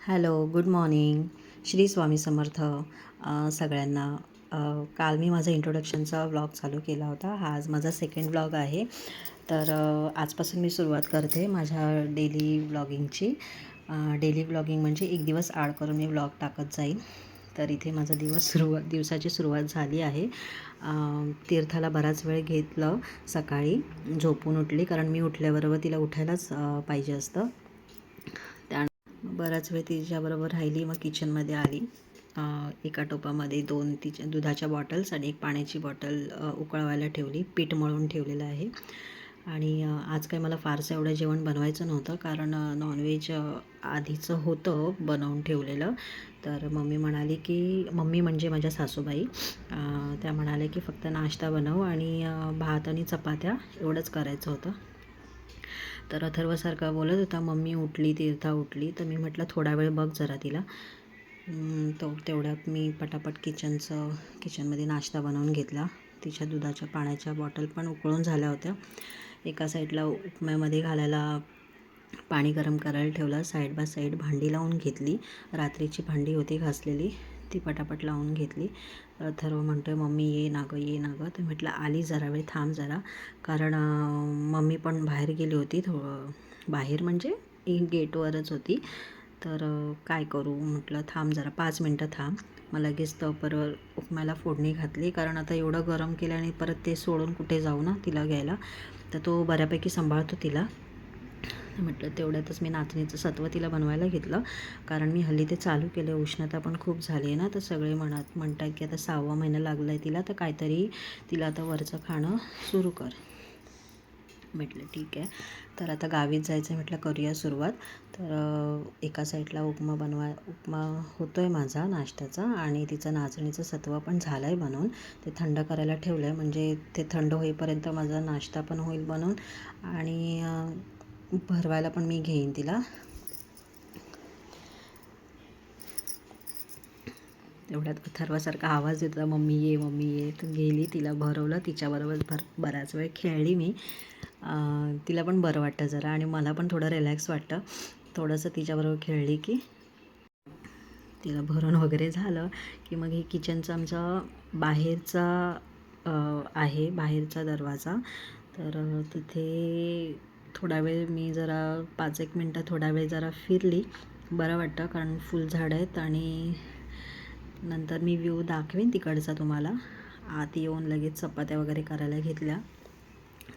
Hello, good morning. Shri Swami Samarth सगळ्यांना. काल मी माझा इंट्रोडक्शनचा व्लॉग चालू केला होता. हा आज माझा सेकंड व्लॉग आहे. तर आजपासून मी सुरुवात करते माझ्या डेली व्लॉगिंगची. डेली व्लॉगिंग म्हणजे एक दिवस आड करून मी व्लॉग टाकत जाईल. तर इथे माझा दिवसाची सुरुवात झाली आहे. तीर्थाला बराच वेळ घेतलं. सकाळी झोपून उठली, कारण मी उठल्याबरोबर तिला उठायलाच पाहिजे असतं. बराच वेळ तिच्याबरोबर राहिली. मग किचनमध्ये आली. एका टोपामध्ये 2 तिच्या दुधाच्या बॉटल्स आणि एक पाण्याची बॉटल उकळवायला ठेवली. पीठ मळून ठेवलेलं आहे. आणि आज काही मला फारसं एवढं जेवण बनवायचं नव्हतं, कारण नॉनव्हेज आधीचं होतं बनवून ठेवलेलं. तर मम्मी म्हणजे माझ्या सासूबाई, त्या म्हणाल्या की फक्त नाश्ता बनव आणि भात आणि चपात्या एवढंच करायचं होतं. तर अथर्वसारखा बोलत होता, मम्मी उठली, तीर्था उठली. तर मी म्हटलं थोडा वेळ बघ जरा तिला. तेवढ्यात मी पटापट किचनमध्ये नाश्ता बनवून घेतला. तिच्या दुधाच्या पाण्याच्या बॉटल पण उकळून झाल्या होत्या. एका साईडला उपम्यामध्ये घालायला पाणी गरम करायला ठेवलं. साईड बाय साईड भांडी लावून घेतली. रात्रीची भांडी होती घासलेली, ती पटापट लावून घेतली. अथर्व म्हणतो आहे, मम्मी ये ना गं, ये ना गं. तर म्हटलं आली, जरा वेळ थांब जरा, कारण मम्मी पण बाहेर गेली होती. बाहेर म्हणजे गेटवरच होती. तर काय करू म्हटलं, थांब जरा 5 मिनटं थांब. मग लगेच परत उपम्याला फोडणी घातली, कारण आता एवढं गरम केलं आणि परत ते सोडून कुठे जाऊ ना तिला घ्यायला. तर तो बऱ्यापैकी सांभाळतो तिला. म्हटलं तेवढ्यातच मी नाचणीचं सत्व तिला बनवायला घेतलं, कारण मी हल्ली ते चालू केलं. उष्णता पण खूप झाली आहे ना, तर सगळे म्हणतात की आता 6वा महिना लागला आहे तिला, तर काहीतरी तिला आता वरचं खाणं सुरू कर. म्हटलं ठीक आहे. तर आता गावीच जायचं आहे, म्हटलं करूया सुरुवात. तर एका साईडला उपमा होतो आहे माझा नाश्त्याचा, आणि तिचं नाचणीचं सत्व पण झालं आहे बनवून. ते थंड करायला ठेवलं आहे, म्हणजे ते थंड होईपर्यंत माझा नाश्ता पण होईल बनवून, आणि भरवायला पण मी घेईन तिला. तेवढ्यात अथर्वासारखा आवाज येतो, मम्मी ये, मम्मी ये. तर गेली, तिला भरवलं. तिच्याबरोबर बराच वेळ खेळली मी. तिला पण बरं वाटतं जरा, आणि मला पण थोडं रिलॅक्स वाटतं. थोडंसं तिच्याबरोबर खेळली की. तिला भरून वगैरे झालं की मग हे किचनचं आमचं बाहेरचा आहे, बाहेरचा दरवाजा. तर तिथे थोडा वेळ मी जरा 5-1 मिनटं थोडा वेळ जरा फिरली. बरं वाटतं, कारण फुलझाडं आहेत. आणि नंतर मी व्ह्यू दाखवेन तिकडचा तुम्हाला. आत येऊन लगेच चपात्या वगैरे करायला घेतल्या.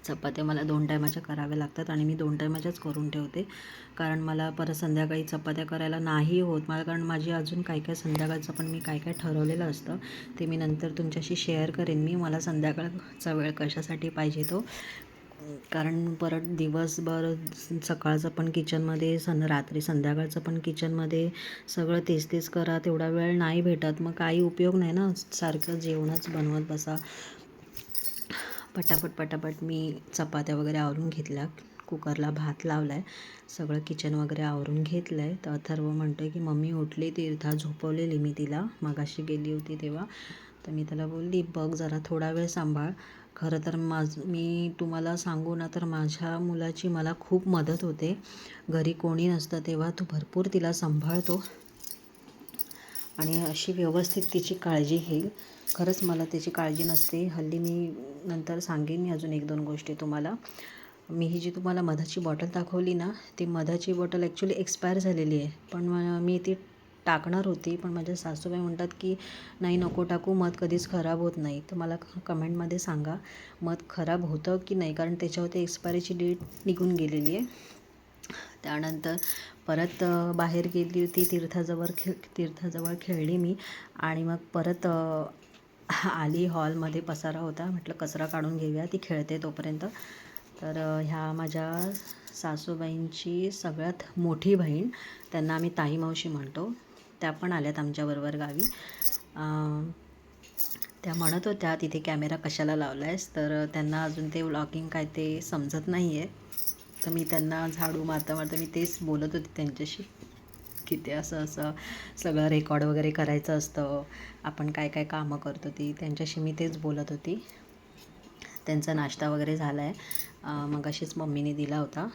चपात्या मला 2 टायमाच्या कराव्या लागतात, आणि मी 2 टायमाच्याच करून ठेवते, कारण मला परत संध्याकाळी चपात्या करायला नाही होत मला, कारण माझी अजून काय संध्याकाळचं पण मी काय ठरवलेलं असतं. ते मी नंतर तुमच्याशी शेअर करेन. मला संध्याकाळचा वेळ कशासाठी पाहिजे तो, कारण परत दिवसभर सकाळचं पण किचनमध्ये, रात्री संध्याकाळचं पण किचनमध्ये सगळं तेच करा, तेवढा वेळ नाही भेटत. मग काही उपयोग नाही ना, सारखं जेवणच बनवत बसा. पटापट मी चपात्या वगैरे आवरून घेतल्या. कुकरला भात लावला आहे. सगळं किचन वगैरे आवरून घेतलं आहे. तर अथर्व म्हणतो आहे की मम्मी उठली, तीर्था झोपवलेली मी तिला, मगाशी गेली होती तेव्हा. तर मी त्याला बोलली, बघ जरा थोडा वेळ सांभाळ. खरं तर मी तुम्हाला सांगू ना, तर माझ्या मुलाची मला खूप मदत होते. घरी कोणी नसतं तेव्हा तो भरपूर तिला सांभाळतो, आणि अशी व्यवस्थित तिची काळजी घेईल. खरंच मला त्याची काळजी नसते. हल्ली मी नंतर सांगेन मी अजून 1-2 गोष्टी तुम्हाला. मी ही जी तुम्हाला मधाची बॉटल दाखवली ना, ती मधाची बॉटल ॲक्च्युली एक्सपायर झालेली आहे. पण मी ती टाकणार होती, पण माझ्या सासूबाई म्हणतात की नाही, नको टाकू, मध कधीच खराब होत नाही. तर मला कमेंटमध्ये सांगा, मध खराब होतं की नाही, कारण त्याच्यावरती एक्सपायरीची डेट निघून गेलेली आहे. त्यानंतर परत बाहेर गेली होती, तीर्थाजवळ खेळली मी, आणि मग परत आली. हॉलमध्ये पसारा होता, म्हटलं कचरा काढून घेऊया, ती खेळते तोपर्यंत. तर ह्या माझ्या सासूबाईंची सगळ्यात मोठी बहीण, त्यांना आम्ही ताई मावशी म्हणतो, त्या पण आल्यात आमच्याबरोबर गावी. त्या म्हणत होत्या तिथे कॅमेरा कशाला लावला आहेस, तर त्यांना अजून ते व्लॉगिंग काय ते समजत नाही आहे. तर मी त्यांना झाडू मारता मी तेच बोलत होते त्यांच्याशी, की ते असं सगळं रेकॉर्ड वगैरे करायचं असतं, आपण काय कामं करतो ती, त्यांच्याशी मी तेच बोलत होती. त्यांचा नाश्ता वगैरे झाला आहे, मग अशीच मम्मीने दिला होता.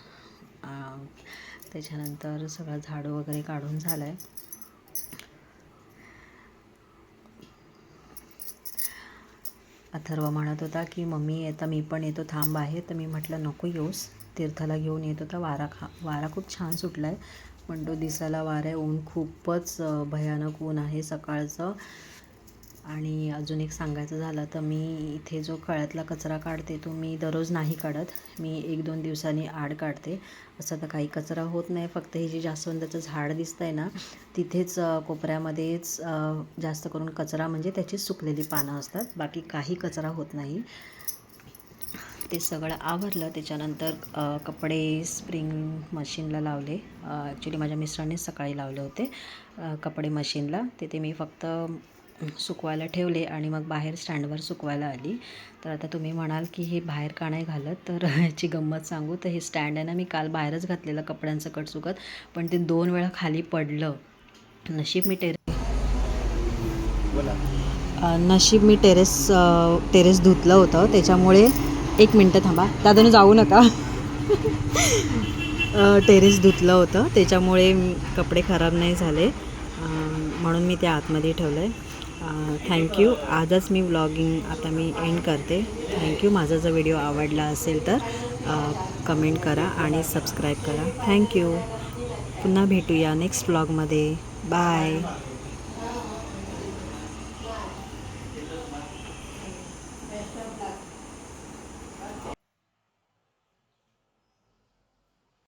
त्याच्यानंतर सगळं झाडू वगैरे काढून झालं आहे. अथर्व म्हणत होता की मम्मी आता मी पण येतो थांब आहे, तर मी म्हटलं नको येऊस, तीर्थाला घेऊन येत होता. वारा खूप छान सुटला आहे, पण तो दिसायला वारा आहे. ऊन खूपच भयानक ऊन आहे सकाळचं. आणि अजून एक सांगायचं झालं तर मी इथे जो कळ्यातला कचरा काढते तो मी दररोज नाही काढत, मी 1-2 दिवसांनी आड काढते. असं तर काही कचरा होत नाही, फक्त हे जे जास्वंदाचं झाड दिसतं आहे ना तिथेच कोपऱ्यामध्येच जास्त करून कचरा म्हणजे त्याची सुकलेली पानं असतात, बाकी काही कचरा होत नाही. ते सगळं आवरलं. त्याच्यानंतर कपडे स्प्रिंग मशीनला लावले. ॲक्च्युली माझ्या मिस्टरांनीच सकाळी लावले होते कपडे मशीनला. ते मी फक्त सुकवायला ठेवले आणि मग बाहेर स्टँडवर सुकवायला आली. तर आता तुम्ही म्हणाल की हे बाहेर का नाही घालत, तर ह्याची गंमत सांगू तर हे स्टँड आहे ना मी काल बाहेरच घातलेलं कपड्यांचं कट सुकत, पण ते 2 वेळा खाली पडलं. नशीब मी टेरेस धुतलं होतं, त्याच्यामुळे 1 मिनटं थांबा दादानं जाऊ नका. टेरेस धुतलं होतं त्याच्यामुळे कपडे खराब नाही झाले, म्हणून मी ते आतमध्ये ठेवलं आहे. थँक्यू. आजच मी व्लॉगिंग आता मी एंड करते. थँक्यू. माझा जर व्हिडिओ आवडला असेल तर कमेंट करा आणि सबस्क्राईब करा. थँक्यू. पुन्हा भेटूया नेक्स्ट व्लॉगमध्ये. बाय.